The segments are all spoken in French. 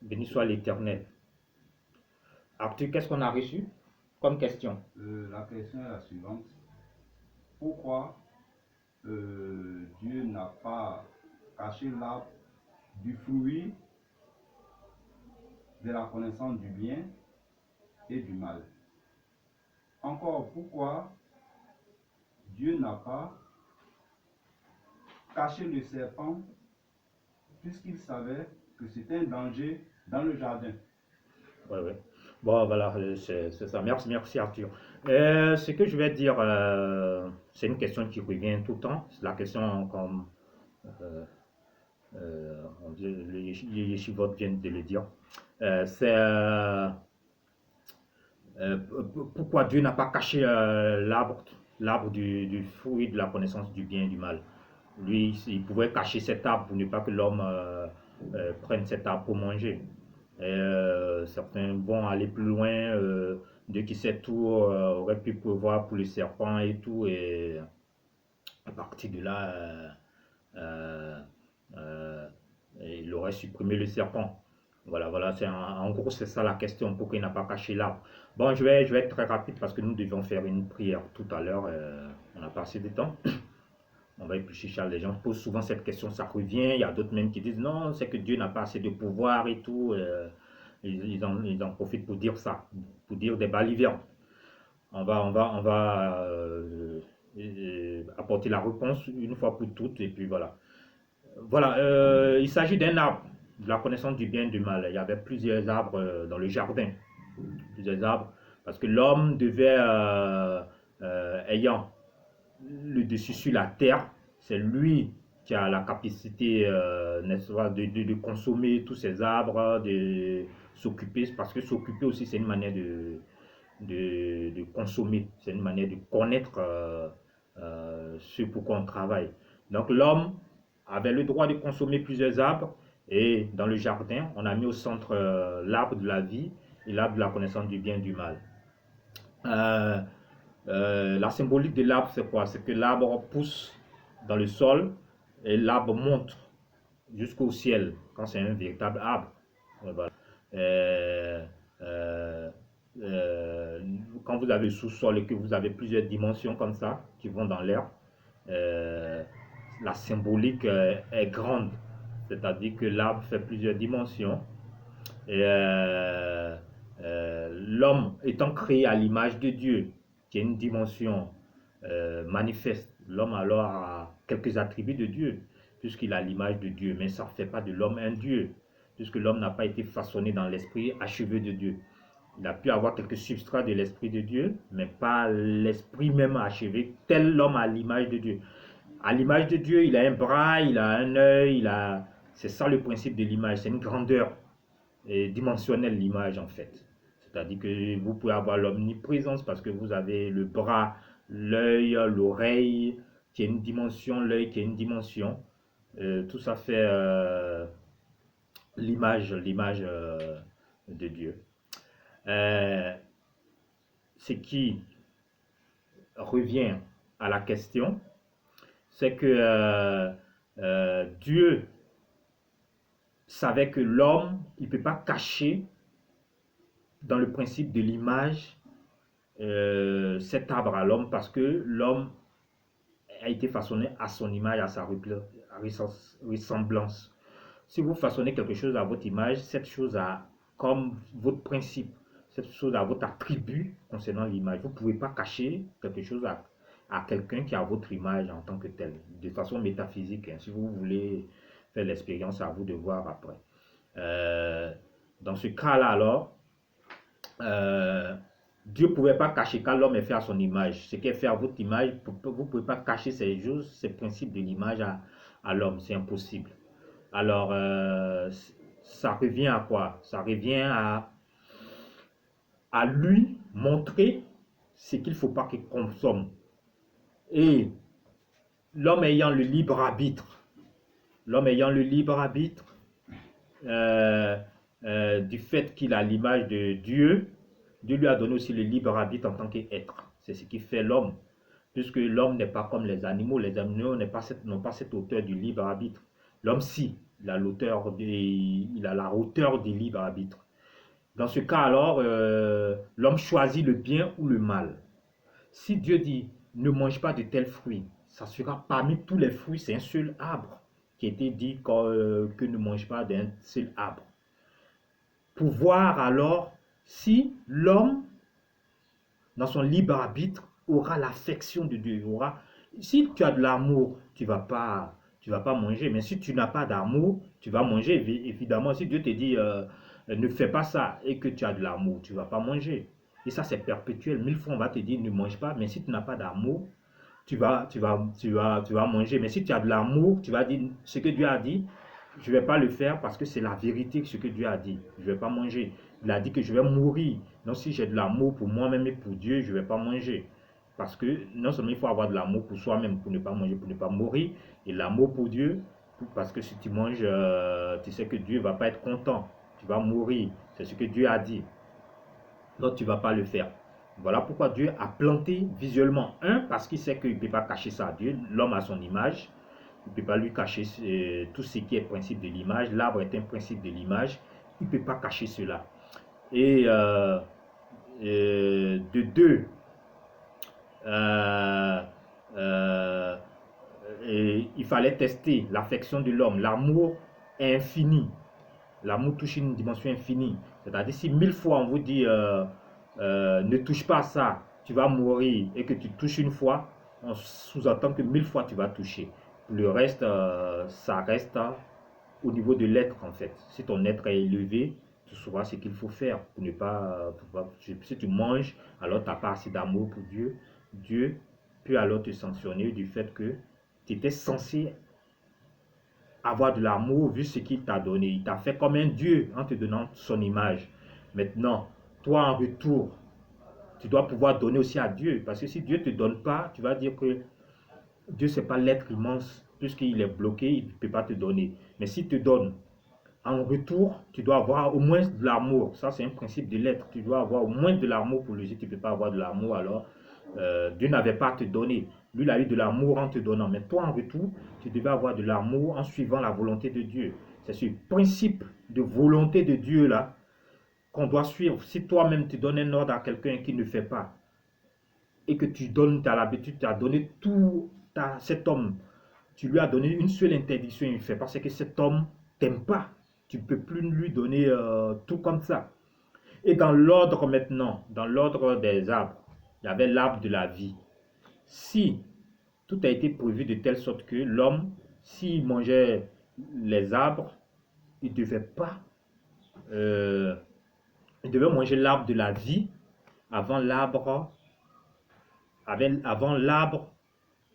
Béni soit l'Éternel. Arthur, qu'est-ce qu'on a reçu comme question? La question est la suivante. Pourquoi Dieu n'a pas caché l'arbre du fruit de la connaissance du bien et du mal? Encore, pourquoi Dieu n'a pas caché le serpent puisqu'il savait que c'était un danger dans le jardin? Ouais, ouais. Bon, voilà, c'est ça. Merci, merci Arthur. Ce que je vais dire, c'est une question qui revient tout le temps. C'est la question comme euh, les yeshivot viennent de le dire. C'est pourquoi Dieu n'a pas caché l'arbre du fruit de la connaissance du bien et du mal. Lui, il pouvait cacher cet arbre pour ne pas que l'homme prenne cet arbre pour manger. Certains vont aller plus loin. Dieu qui sait tout aurait pu prévoir pour le serpent et tout. Et à partir de là, euh, euh, il aurait supprimé le serpent. Voilà, voilà, en gros, c'est ça la question, pourquoi il n'a pas caché l'arbre. Bon, je vais être très rapide parce que nous devions faire une prière tout à l'heure. On a passé du temps. On va éplucher Charles. Les gens posent souvent cette question, ça revient. Il y a d'autres même qui disent non, c'est que Dieu n'a pas assez de pouvoir et tout. Ils en profitent pour dire ça, pour dire des balivernes. On va apporter la réponse une fois pour toutes et puis voilà. Voilà, il s'agit d'un arbre, de la connaissance du bien et du mal. Il y avait plusieurs arbres dans le jardin, plusieurs arbres, parce que l'homme devait, ayant le dessus sur la terre, c'est lui qui a la capacité, n'est-ce pas, de consommer tous ces arbres, de s'occuper, parce que s'occuper aussi, c'est une manière de consommer, c'est une manière de connaître ce pour quoi on travaille. Donc l'homme avait le droit de consommer plusieurs arbres et dans le jardin, on a mis au centre l'arbre de la vie et l'arbre de la connaissance du bien et du mal. Euh, la symbolique de l'arbre, c'est quoi? C'est que l'arbre pousse dans le sol et l'arbre monte jusqu'au ciel quand c'est un véritable arbre. Voilà. Euh, euh, euh, Quand vous avez le sous-sol et que vous avez plusieurs dimensions comme ça qui vont dans l'air, euh, la symbolique est grande. C'est-à-dire que l'arbre fait plusieurs dimensions. Et l'homme étant créé à l'image de Dieu, qui est une dimension manifeste, l'homme alors a quelques attributs de Dieu, puisqu'il a l'image de Dieu, mais ça ne fait pas de l'homme un Dieu, puisque l'homme n'a pas été façonné dans l'esprit achevé de Dieu. Il a pu avoir quelques substrats de l'esprit de Dieu, mais pas l'esprit même achevé, tel l'homme à l'image de Dieu. À l'image de Dieu, il a un bras, il a un œil, C'est ça le principe de l'image, c'est une grandeur dimensionnelle l'image en fait. C'est-à-dire que vous pouvez avoir l'omniprésence parce que vous avez le bras, l'œil, l'oreille qui est une dimension, l'œil qui est une dimension. Tout ça fait l'image de Dieu. Euh, Ce qui revient à la question, c'est que Dieu savait que l'homme, il ne peut pas cacher dans le principe de l'image cet arbre à l'homme parce que l'homme a été façonné à son image, à sa ressemblance. Si vous façonnez quelque chose à votre image, cette chose a comme votre principe, cette chose a votre attribut concernant l'image. Vous ne pouvez pas cacher quelque chose à quelqu'un qui a votre image en tant que tel, de façon métaphysique. Hein. Si vous voulez faire l'expérience, à vous de voir après. Euh, dans ce cas-là, alors, euh, Dieu ne pouvait pas cacher quand l'homme est fait à son image. Ce qui est fait à votre image, vous ne pouvez pas cacher ces choses, ces principes de l'image à l'homme. C'est impossible. Alors, ça revient à quoi? Ça revient à lui montrer ce qu'il ne faut pas qu'il consomme. Et l'homme ayant le libre arbitre, l'homme ayant le libre arbitre, euh, du fait qu'il a l'image de Dieu, Dieu lui a donné aussi le libre arbitre en tant qu'être. C'est ce qui fait l'homme. Puisque l'homme n'est pas comme les animaux n'ont pas cette hauteur du libre arbitre. L'homme, si. il a la hauteur du libre arbitre. Dans ce cas alors, l'homme choisit le bien ou le mal. Si Dieu dit ne mange pas de tels fruits, ça sera parmi tous les fruits, c'est un seul arbre qui a été dit que ne mange pas d'un seul arbre. Pour voir alors si l'homme, dans son libre arbitre, aura l'affection de Dieu. Si tu as de l'amour, tu vas pas manger. Mais si tu n'as pas d'amour, tu vas manger. Évidemment, si Dieu te dit ne fais pas ça et que tu as de l'amour, tu vas pas manger. Et ça, c'est perpétuel. Mille fois, on va te dire ne mange pas. Mais si tu n'as pas d'amour, tu vas manger. Mais si tu as de l'amour, tu vas dire ce que Dieu a dit, je ne vais pas le faire parce que c'est la vérité, ce que Dieu a dit. Je ne vais pas manger. Il a dit que je vais mourir. Donc si j'ai de l'amour pour moi-même et pour Dieu, je ne vais pas manger. Parce que non seulement il faut avoir de l'amour pour soi-même, pour ne pas manger, pour ne pas mourir, et l'amour pour Dieu, parce que si tu manges, tu sais que Dieu ne va pas être content. Tu vas mourir. C'est ce que Dieu a dit. Donc tu ne vas pas le faire. Voilà pourquoi Dieu a planté visuellement. Un, parce qu'il sait qu'il ne peut pas cacher ça à Dieu. L'homme a son image. Il ne peut pas lui cacher tout ce qui est principe de l'image. L'arbre est un principe de l'image. Il ne peut pas cacher cela. Et de deux, euh, euh, il fallait tester l'affection de l'homme. L'amour est infini. L'amour touche une dimension infinie. C'est-à-dire si mille fois on vous dit ne touche pas à ça, tu vas mourir, et que tu touches une fois, on sous-entend que mille fois tu vas toucher. Le reste, ça reste au niveau de l'être en fait. Si ton être est élevé, tu sauras ce qu'il faut faire pour ne pas, si tu manges, alors tu n'as pas assez d'amour pour Dieu. Dieu peut alors te sanctionner du fait que tu étais censé avoir de l'amour vu ce qu'il t'a donné. Il t'a fait comme un Dieu en te donnant son image. Maintenant, toi en retour, tu dois pouvoir donner aussi à Dieu. Parce que si Dieu ne te donne pas, tu vas dire que Dieu, ce n'est pas l'être immense. Puisqu'il est bloqué, il ne peut pas te donner. Mais s'il te donne, en retour, tu dois avoir au moins de l'amour. Ça, c'est un principe de l'être. Tu dois avoir au moins de l'amour pour lui. Si tu ne peux pas avoir de l'amour, alors Dieu n'avait pas à te donner. Lui, il a eu de l'amour en te donnant. Mais toi, en retour, tu devais avoir de l'amour en suivant la volonté de Dieu. C'est ce principe de volonté de Dieu là qu'on doit suivre. Si toi-même tu donnes un ordre à quelqu'un qui ne fait pas et que tu donnes, tu as l'habitude, tu as donné tout à cet homme, tu lui as donné une seule interdiction, il fait parce que cet homme t'aime pas. Tu ne peux plus lui donner tout comme ça. Et dans l'ordre maintenant, dans l'ordre des arbres, il y avait l'arbre de la vie. Si tout a été prévu de telle sorte que l'homme, s'il mangeait les arbres, il devait pas, euh, il devait manger l'arbre de la vie avant l'arbre, avant l'arbre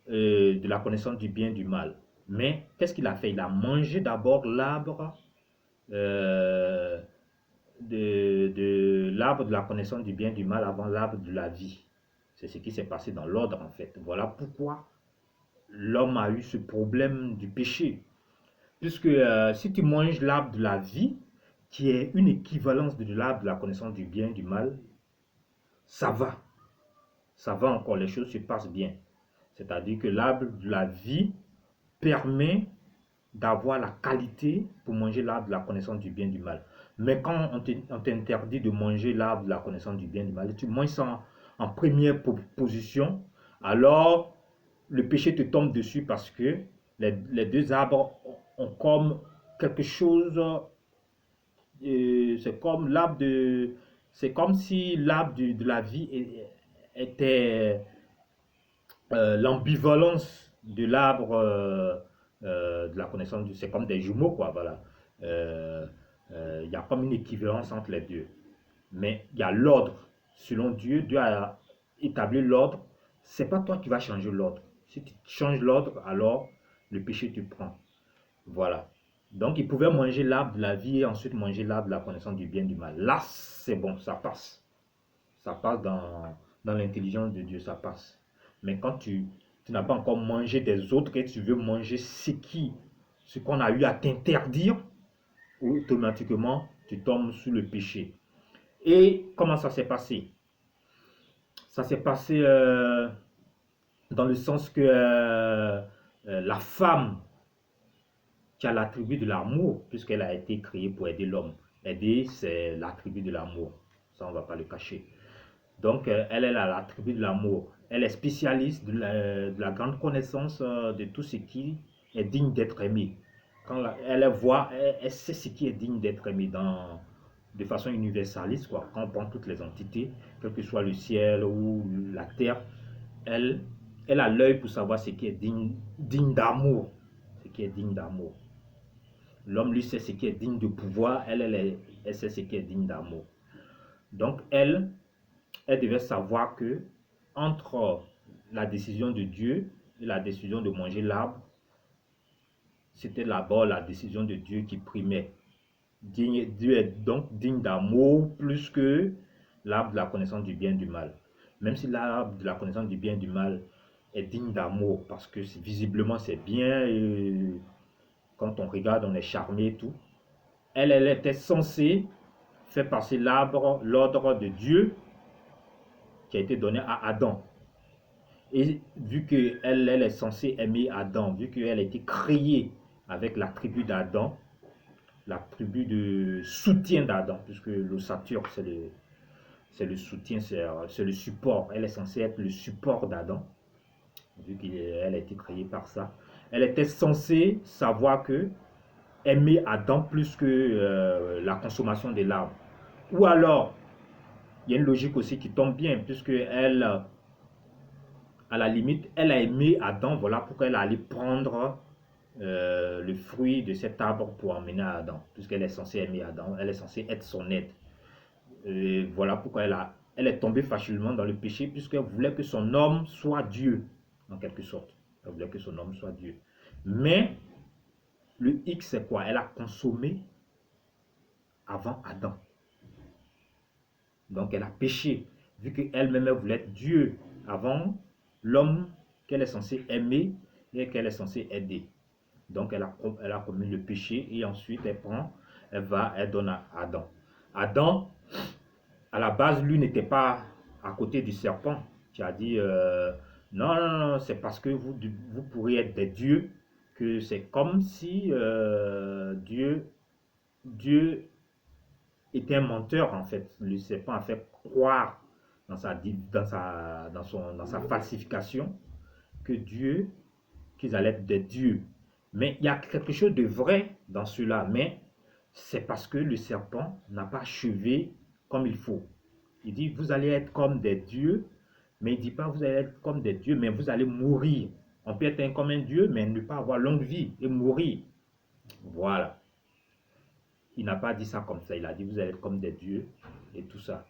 de la connaissance du bien et du mal. Mais qu'est-ce qu'il a fait? Il a mangé d'abord l'arbre euh, de l'arbre de la connaissance du bien et du mal avant l'arbre de la vie. C'est ce qui s'est passé dans l'ordre en fait. Voilà pourquoi l'homme a eu ce problème du péché. Puisque si tu manges l'arbre de la vie, qui est une équivalence de l'arbre de la connaissance du bien et du mal, ça va. Ça va encore, les choses se passent bien. C'est-à-dire que l'arbre de la vie permet d'avoir la qualité pour manger l'arbre de la connaissance du bien et du mal. Mais quand on t'interdit de manger l'arbre de la connaissance du bien et du mal, et tu manges ça en première position, alors le péché te tombe dessus parce que les deux arbres ont comme quelque chose, c'est comme l'arbre de, c'est comme si l'arbre de la vie était l'ambivalence de l'arbre de la connaissance du, c'est comme des jumeaux quoi, voilà. Euh, il y a comme une équivalence entre les deux. Mais il y a l'ordre. Selon Dieu, Dieu a établi l'ordre. C'est pas toi qui vas changer l'ordre. Si tu changes l'ordre, alors le péché te prend. Voilà. Donc, il pouvait manger l'arbre de la vie et ensuite manger l'arbre de la connaissance du bien et du mal. Là, c'est bon, ça passe. Ça passe dans l'intelligence de Dieu, ça passe. Mais quand tu n'as pas encore mangé des autres et tu veux manger ce qu'on a eu à t'interdire, automatiquement, tu tombes sous le péché. Et comment ça s'est passé? Ça s'est passé dans le sens que la femme qui a l'attribut de l'amour, puisqu'elle a été créée pour aider l'homme. Aider, c'est l'attribut de l'amour. Ça, on ne va pas le cacher. Donc, elle a l'attribut de l'amour. Elle est spécialiste de la grande connaissance de tout ce qui est digne d'être aimé. Quand elle voit, elle sait ce qui est digne d'être aimé de façon universaliste, quoi. Quand on prend toutes les entités, quel que soit le ciel ou la terre, elle, elle a l'œil pour savoir ce qui est digne d'amour. Ce qui est digne d'amour. L'homme, lui, sait ce qui est digne de pouvoir. Elle sait ce qui est digne d'amour. Donc, elle devait savoir que entre la décision de Dieu et la décision de manger l'arbre, c'était d'abord la décision de Dieu qui primait. Dieu est donc digne d'amour plus que l'arbre de la connaissance du bien et du mal. Même si l'arbre de la connaissance du bien et du mal est digne d'amour, parce que visiblement c'est bien, et quand on regarde, on est charmé et tout. Elle était censée faire passer l'ordre de Dieu qui a été donné à Adam. Et vu qu'elle est censée aimer Adam, vu qu'elle a été créée avec la tribu d'Adam, la tribu de soutien d'Adam, puisque l'ossature, c'est le soutien, c'est le support. Elle est censée être le support d'Adam, vu qu'elle a été créée par ça. Elle était censée savoir que aimer Adam plus que la consommation de l'arbre. Ou alors, il y a une logique aussi qui tombe bien, puisque elle, à la limite, elle a aimé Adam, voilà pourquoi elle allait prendre le fruit de cet arbre pour emmener à Adam, puisqu'elle est censée aimer Adam, elle est censée être son aide. Et voilà pourquoi elle est tombée facilement dans le péché, puisqu'elle voulait que son homme soit Dieu, en quelque sorte. Elle voulait que son homme soit Dieu. Mais le X, c'est quoi? Elle a consommé avant Adam. Donc elle a péché, vu qu'elle-même voulait être Dieu avant l'homme qu'elle est censée aimer et qu'elle est censée aider. Donc elle a commis le péché et ensuite elle donne à Adam. Adam, à la base, lui n'était pas à côté du serpent qui a dit non, non, non, c'est parce que vous pourriez être des dieux que c'est comme si Dieu était un menteur en fait. Le serpent a fait croire dans sa falsification que qu'ils allaient être des dieux. Mais il y a quelque chose de vrai dans cela, mais c'est parce que le serpent n'a pas achevé comme il faut. Il dit, vous allez être comme des dieux, mais il ne dit pas, vous allez être comme des dieux, mais vous allez mourir. On peut être comme un dieu, mais ne pas avoir longue vie et mourir. Voilà. Il n'a pas dit ça comme ça. Il a dit, vous allez être comme des dieux et tout ça.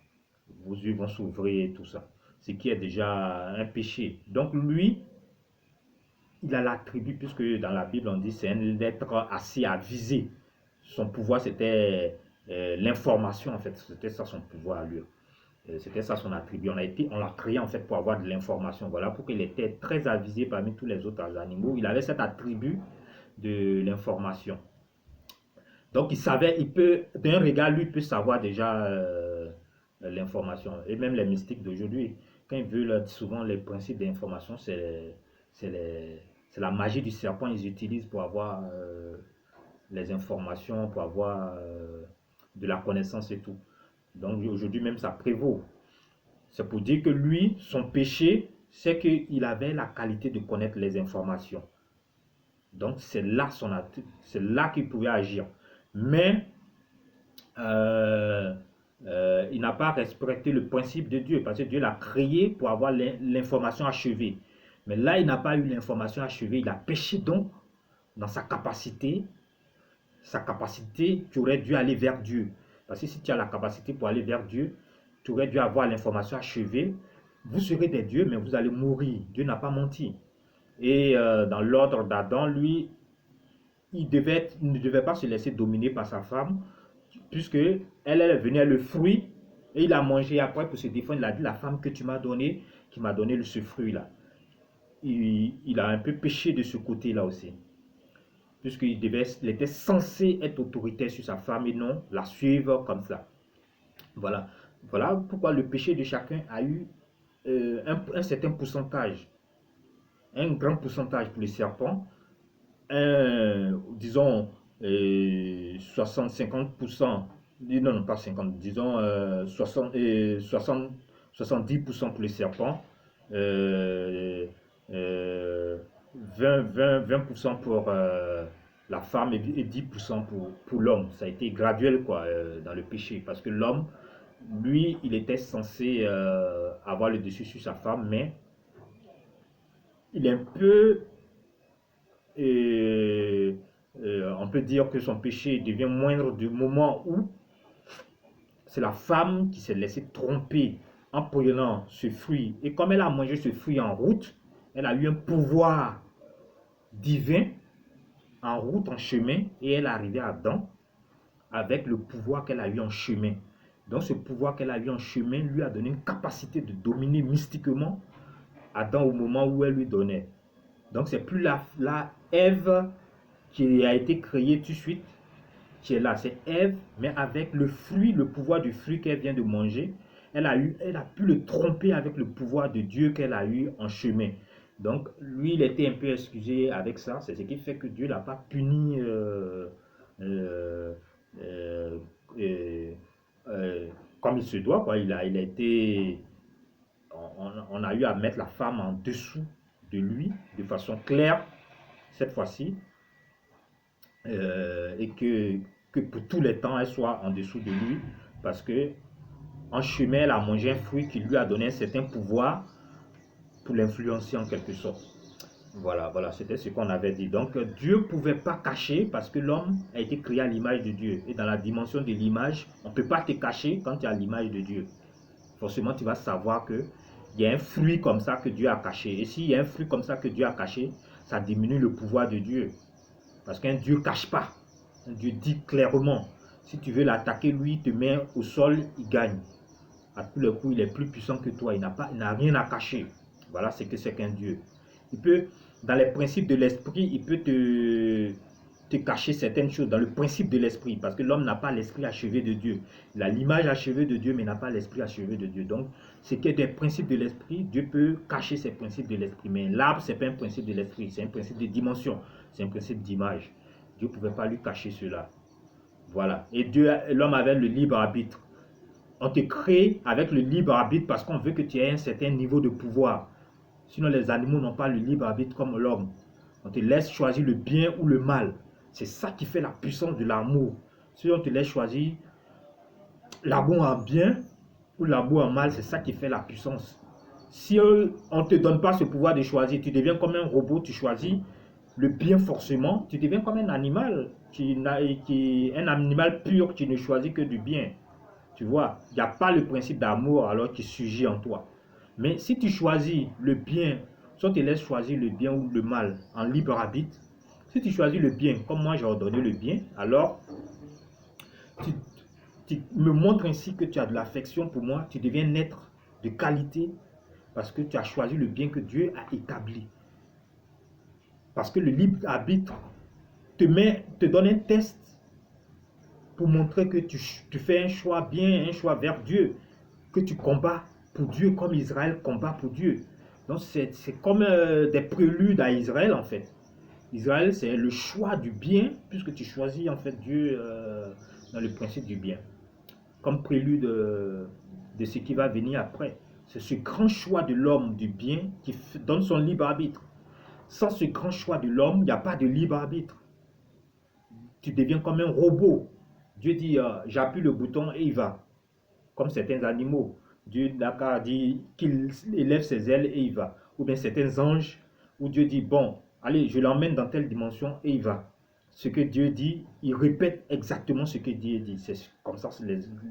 Vos yeux vont s'ouvrir et tout ça. Ce qui est déjà un péché. Donc lui, il a l'attribut, puisque dans la Bible on dit c'est un être assez avisé. Son pouvoir c'était l'information en fait. C'était ça son pouvoir à lui. C'était ça son attribut. On l'a créé en fait pour avoir de l'information. Voilà pourquoi il était très avisé parmi tous les autres animaux. Il avait cet attribut de l'information. Donc il savait, d'un regard, lui peut savoir déjà l'information. Et même les mystiques d'aujourd'hui, quand ils veulent souvent les principes d'information, c'est la magie du serpent ils utilisent pour avoir les informations, pour avoir de la connaissance et tout. Donc aujourd'hui même ça prévaut. C'est pour dire que lui, son péché, c'est qu'il avait la qualité de connaître les informations. Donc c'est là qu'il pouvait agir. Mais il n'a pas respecté le principe de Dieu, parce que Dieu l'a créé pour avoir l'information achevée. Mais là, il n'a pas eu l'information achevée, il a péché donc dans sa capacité tu aurais dû aller vers Dieu. Parce que si tu as la capacité pour aller vers Dieu, tu aurais dû avoir l'information achevée. Vous serez des dieux, mais vous allez mourir. Dieu n'a pas menti. Et dans l'ordre d'Adam, lui, il ne devait pas se laisser dominer par sa femme, puisque elle est venue à le fruit, et il a mangé après pour se défendre. Il a dit, la femme que tu m'as donnée, qui m'a donné ce fruit-là. Il a un peu péché de ce côté-là aussi. Puisqu'il était censé être autoritaire sur sa femme et non la suivre comme ça. Voilà. Voilà pourquoi le péché de chacun a eu un certain pourcentage. Un grand pourcentage pour les serpents, disons, 60-50%, non, non, pas 50, disons 70% pour les serpents, euh, euh, 20% pour la femme et 10% pour l'homme. Ça a été graduel quoi, dans le péché, parce que l'homme, lui, il était censé avoir le dessus sur sa femme, mais il est un peu et on peut dire que son péché devient moindre du moment où c'est la femme qui s'est laissée tromper en prenant ce fruit. Et comme elle a mangé ce fruit en route, elle a eu un pouvoir divin en route, en chemin, et elle est arrivée à Adam avec le pouvoir qu'elle a eu en chemin. Donc ce pouvoir qu'elle a eu en chemin lui a donné une capacité de dominer mystiquement Adam au moment où elle lui donnait. Donc c'est plus la Ève qui a été créée tout de suite, qui est là, c'est Ève, mais avec le fruit, le pouvoir du fruit qu'elle vient de manger, elle a pu le tromper avec le pouvoir de Dieu qu'elle a eu en chemin. Donc, lui, il était un peu excusé avec ça. C'est ce qui fait que Dieu l'a pas puni euh, euh, euh, euh, comme il se doit. Quoi. Il a été, on a eu à mettre la femme en dessous de lui de façon claire cette fois-ci et que pour tous les temps, elle soit en dessous de lui, parce que en chemin, elle a mangé un fruit qui lui a donné un certain pouvoir pour l'influencer en quelque sorte. Voilà, voilà, c'était ce qu'on avait dit. Donc, Dieu ne pouvait pas cacher parce que l'homme a été créé à l'image de Dieu. Et dans la dimension de l'image, on ne peut pas te cacher quand tu as l'image de Dieu. Forcément, tu vas savoir que il y a un fruit comme ça que Dieu a caché. Et s'il y a un fruit comme ça que Dieu a caché, ça diminue le pouvoir de Dieu. Parce qu'un Dieu ne cache pas. Un Dieu dit clairement. Si tu veux l'attaquer, lui, il te met au sol, il gagne. À tous les coups, il est plus puissant que toi. Il n'a rien à cacher. Voilà ce que c'est qu'un Dieu. Il peut, dans les principes de l'esprit, il peut te cacher certaines choses dans le principe de l'esprit. Parce que l'homme n'a pas l'esprit achevé de Dieu. Il a l'image achevée de Dieu, mais n'a pas l'esprit achevé de Dieu. Donc, ce qui est des principes de l'esprit, Dieu peut cacher ces principes de l'esprit. Mais l'arbre, ce n'est pas un principe de l'esprit, c'est un principe de dimension, c'est un principe d'image. Dieu ne pouvait pas lui cacher cela. Voilà. Et Dieu, l'homme avait le libre arbitre. On te crée avec le libre arbitre parce qu'on veut que tu aies un certain niveau de pouvoir. Sinon, les animaux n'ont pas le libre arbitre comme l'homme. On te laisse choisir le bien ou le mal. C'est ça qui fait la puissance de l'amour. Si on te laisse choisir l'amour en bien ou l'amour en mal, c'est ça qui fait la puissance. Si on ne te donne pas ce pouvoir de choisir, tu deviens comme un robot, tu choisis le bien forcément, tu deviens comme un animal, un animal pur qui ne choisit que du bien. Tu vois, il n'y a pas le principe d'amour alors qui surgit en toi. Mais si tu choisis le bien, soit tu te laisses choisir le bien ou le mal en libre arbitre, si tu choisis le bien, comme moi j'ai ordonné le bien, alors tu, tu me montres ainsi que tu as de l'affection pour moi, tu deviens un être de qualité parce que tu as choisi le bien que Dieu a établi. Parce que le libre arbitre te donne un test pour montrer que tu fais un choix bien, un choix vers Dieu, que tu combats pour Dieu comme Israël combat pour Dieu. Donc c'est comme des préludes à Israël en fait. Israël, c'est le choix du bien, puisque tu choisis en fait Dieu dans le principe du bien, comme prélude de ce qui va venir après. C'est ce grand choix de l'homme du bien qui donne son libre arbitre. Sans ce grand choix de l'homme, il n'y a pas de libre arbitre. Tu deviens comme un robot. Dieu dit, j'appuie le bouton et il va. Comme certains animaux. Dieu d'accord dit qu'il élève ses ailes et il va. Ou bien certains anges où Dieu dit, bon, allez, je l'emmène dans telle dimension et il va. Ce que Dieu dit, il répète exactement ce que Dieu dit. C'est comme ça que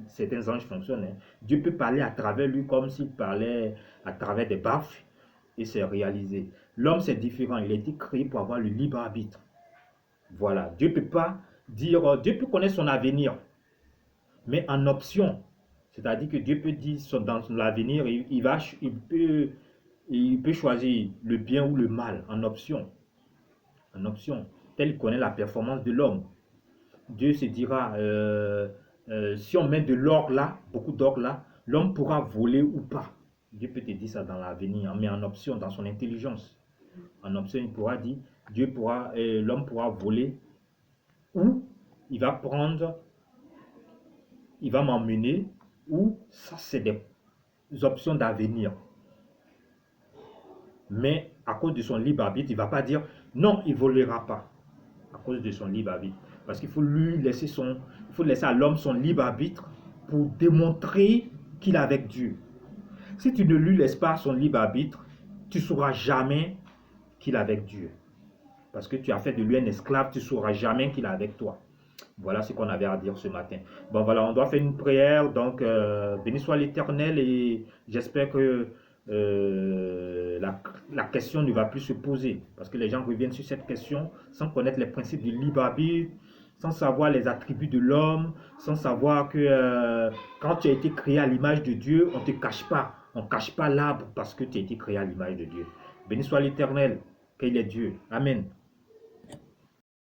certains anges fonctionnent. Hein. Dieu peut parler à travers lui comme s'il parlait à travers des baffes et c'est réalisé. L'homme, c'est différent. Il a été créé pour avoir le libre arbitre. Voilà. Dieu peut pas dire, Dieu peut connaître son avenir, mais en option. C'est-à-dire que Dieu peut dire dans l'avenir, il peut choisir le bien ou le mal en option. En option. Tel qu'il connaît la performance de l'homme. Dieu se dira, si on met de l'or là, beaucoup d'or là, l'homme pourra voler ou pas. Dieu peut te dire ça dans l'avenir, mais en option, dans son intelligence. En option, il pourra dire, l'homme pourra voler, ou il va prendre, il va m'emmener, ou ça c'est des options d'avenir. Mais à cause de son libre arbitre, il ne va pas dire non, il ne volera pas. À cause de son libre arbitre. Parce qu'il faut il faut laisser à l'homme son libre arbitre pour démontrer qu'il est avec Dieu. Si tu ne lui laisses pas son libre arbitre, tu ne sauras jamais qu'il est avec Dieu. Parce que tu as fait de lui un esclave, tu ne sauras jamais qu'il est avec toi. Voilà ce qu'on avait à dire ce matin. Bon, voilà, on doit faire une prière. Donc, béni soit l'Éternel, et j'espère que la question ne va plus se poser. Parce que les gens reviennent sur cette question sans connaître les principes du libre arbitre, sans savoir les attributs de l'homme, sans savoir que quand tu as été créé à l'image de Dieu, on ne te cache pas. On ne cache pas l'arbre parce que tu as été créé à l'image de Dieu. Béni soit l'Éternel, qu'il est Dieu. Amen.